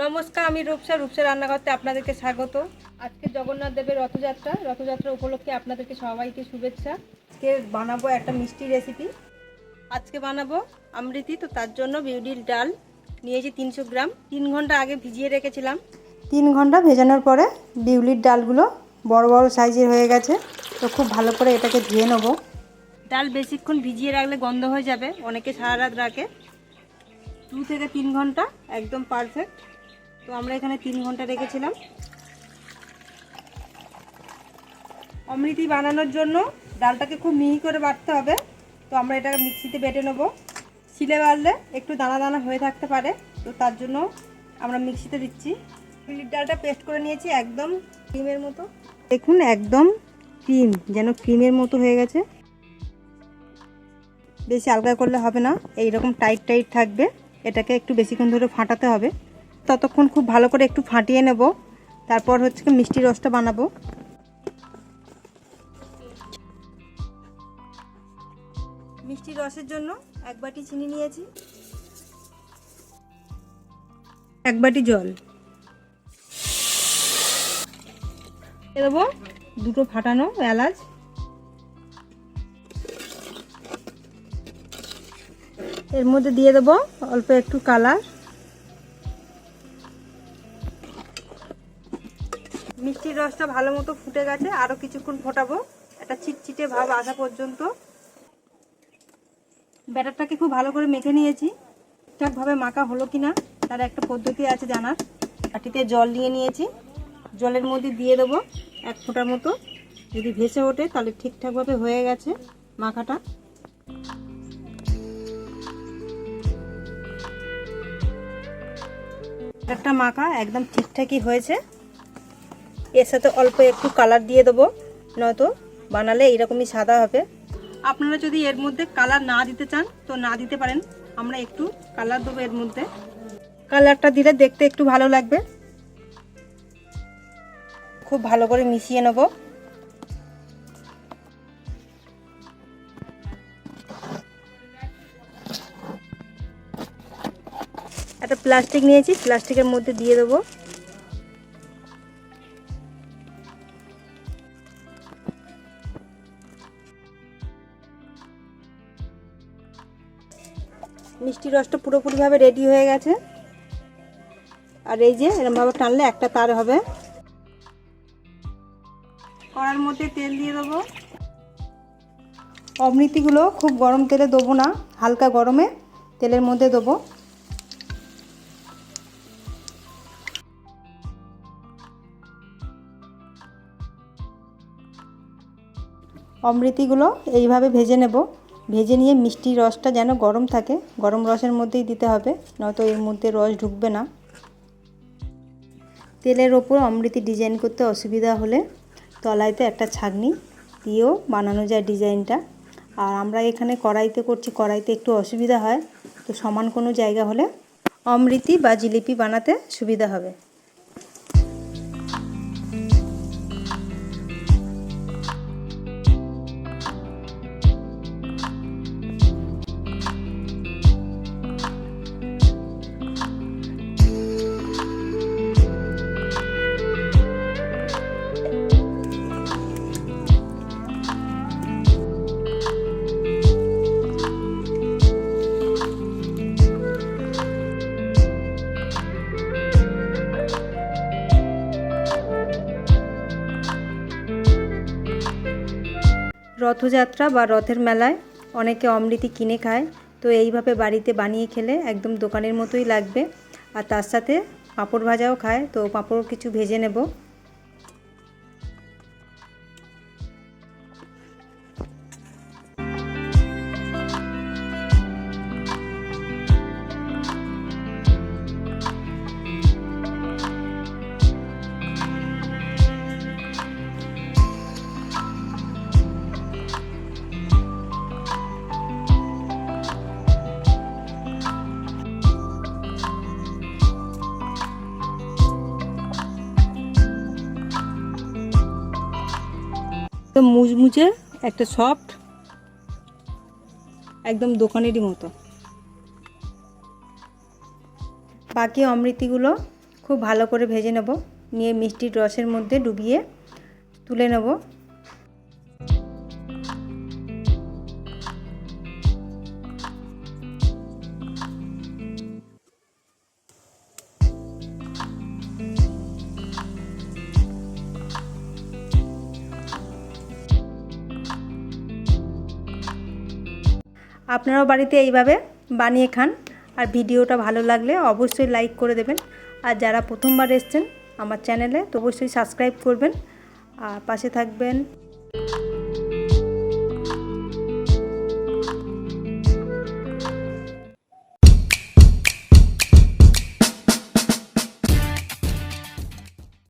নমস্কার, আমি রূপসা রান্নাঘরতে আপনাদেরকে স্বাগত। আজকে জগন্নাথ দেবের রথযাত্রা উপলক্ষে আপনাদেরকে সবাইকে শুভেচ্ছা। আজকে বানাবো একটা মিষ্টি রেসিপি। আজকে বানাবো আমৃতি। তো তার জন্য বিউলির ডাল নিয়েছি 300 গ্রাম। 3 ঘন্টা আগে ভিজিয়ে রেখেছিলাম। 3 ঘন্টা ভেজানোর পরে বিউলির ডালগুলো বড় বড় সাইজের হয়ে গেছে। তো খুব ভালো করে এটাকে ধুয়ে নেবো। ডাল বেশিক্ষণ ভিজিয়ে রাখলে গন্ধ হয়ে যাবে, অনেকে সারা রাত রাখে। 2 থেকে 3 ঘন্টা একদম পারফেক্ট। তো আমরা এখানে 3 ঘন্টা রেখেছিলাম। অমৃতি বানানোর জন্য ডালটাকে খুব মিহি করে বাটতে হবে। তো আমরা এটাকে মিক্সিতে বেটে নেব। শিলে বাটলে একটু দানা দানা হয়ে থাকতে পারে, তো তার জন্য আমরা মিক্সিতে দিচ্ছি। বিউলির ডালটা পেস্ট করে নিয়েছি একদম ক্রিমের মতো। দেখুন একদম ক্রিম, যেন ক্রিমের মতো হয়ে গেছে। বেশি আলগা করলে হবে না, এইরকম টাইট টাইট থাকবে। এটাকে একটু বেশিক্ষণ ধরে ফাটাতে হবে। ততক্ষণ খুব ভালো করে একটু ফাটিয়ে নেব। তারপর হচ্ছে মিষ্টি রসটা বানাবো। মিষ্টি রসের জন্য 1 বাটি চিনি নিয়েছি, 1 বাটি জল দেবো, 2টো ফাটানো এলাচ, এর মধ্যে দিয়ে দেবো অল্প একটু কালার। মিষ্টির রসটা ভালো মতো ফুটে গেছে, আরও কিছুক্ষণ ফোটাবো, একটা চিটচিটে ভাব আসা পর্যন্ত। ব্যাটারটাকে খুব ভালো করে মেখে নিয়েছি। ঠিকঠাকভাবে মাখা হলো কিনা তার একটা পদ্ধতি আছে জানার। বাটিতে জল নিয়ে নিয়েছি, জলের মধ্যে দিয়ে দেবো 1 ফোঁটার মতো। যদি ভেসে ওঠে তাহলে ঠিকঠাকভাবে হয়ে গেছে মাখাটা। একটা মাখা একদম ঠিকঠাকই হয়েছে। এর সাথে অল্প একটু কালার দিয়ে দেবো, নয়তো বানালে এইরকমই সাদা হবে। আপনারা যদি এর মধ্যে কালার না দিতে চান তো না দিতে পারেন। আমরা একটু কালার দেবো এর মধ্যে, কালারটা দিলে দেখতে একটু ভালো লাগবে। খুব ভালো করে মিশিয়ে নেব। একটা প্লাস্টিক নিয়েছি, প্লাস্টিকের মধ্যে দিয়ে দেবো। মিষ্টি রসটা পুরোপুরিভাবে রেডি হয়ে গেছে। আর এই যে এরকমভাবে টানলে একটা তার হবে। কড়ার মধ্যে তেল দিয়ে দেবো। অমৃতিগুলো খুব গরম তেলে দেবো না, হালকা গরমে তেলের মধ্যে দেবো। অমৃতিগুলো এইভাবে ভেজে নেব। ভেজে নিয়ে মিষ্টি রসটা যেন গরম থাকে, গরম রসের মধ্যেই দিতে হবে, নয়তো এর মধ্যে রস ঢুকবে না। তেলের ওপর অমৃতি ডিজাইন করতে অসুবিধা হলে তলাইতে একটা ছাঁকনি দিয়েও বানানো যায় ডিজাইনটা। আর আমরা এখানে কড়াইতে করছি, কড়াইতে একটু অসুবিধা হয়, তো সমান কোনো জায়গা হলে অমৃতি বা জিলিপি বানাতে সুবিধা হবে। রথযাত্রা বা রথের মেলায় অনেকে অমৃতি কিনে খায়, তো এইভাবে বাড়িতে বানিয়ে খেলে একদম দোকানের মতোই লাগবে। আর তার সাথে পাঁপড় ভাজাও খায়, তো পাঁপড় কিছু ভেজে নেব। তো মুচমুচে একটা সফট, একদম দোকানেরই মতো। বাকি অমৃতিগুলো খুব ভালো করে ভেজে নেব, নিয়ে মিষ্টির রসের মধ্যে ডুবিয়ে তুলে নেব। আপনারাও বাড়িতে এইভাবে বানিয়ে খান। আর ভিডিওটা ভালো লাগলে অবশ্যই লাইক করে দেবেন। আর যারা প্রথমবার এসেছেন আমার চ্যানেলে তো অবশ্যই সাবস্ক্রাইব করবেন আর পাশে থাকবেন।